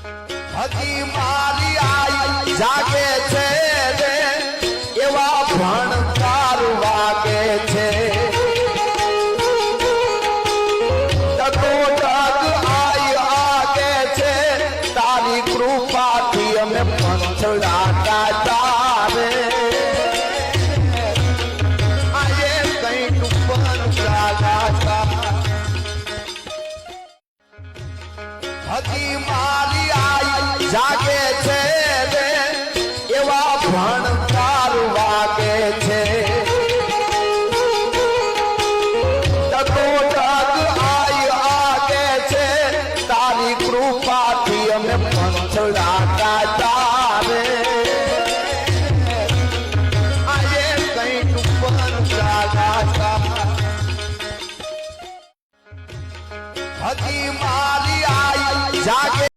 હજી મારી આઈ જાગે છે રે એવા ભણકાર વાગે છે ટકોટક આઈ આગે છે તારી કૃપાથી અમે પંથડા કાઢા રે આજે કઈ પંથડા કાઢા હજી મારી આઈ જાગે છે રે એવા ભણકાર વાગે છે ટકોટક આઈ આગે છે તારી કૃપાથી અમે પંથડા કાઢા રે આજે કઈ પંથડા કાઢા હજી મારી આઈ જાગે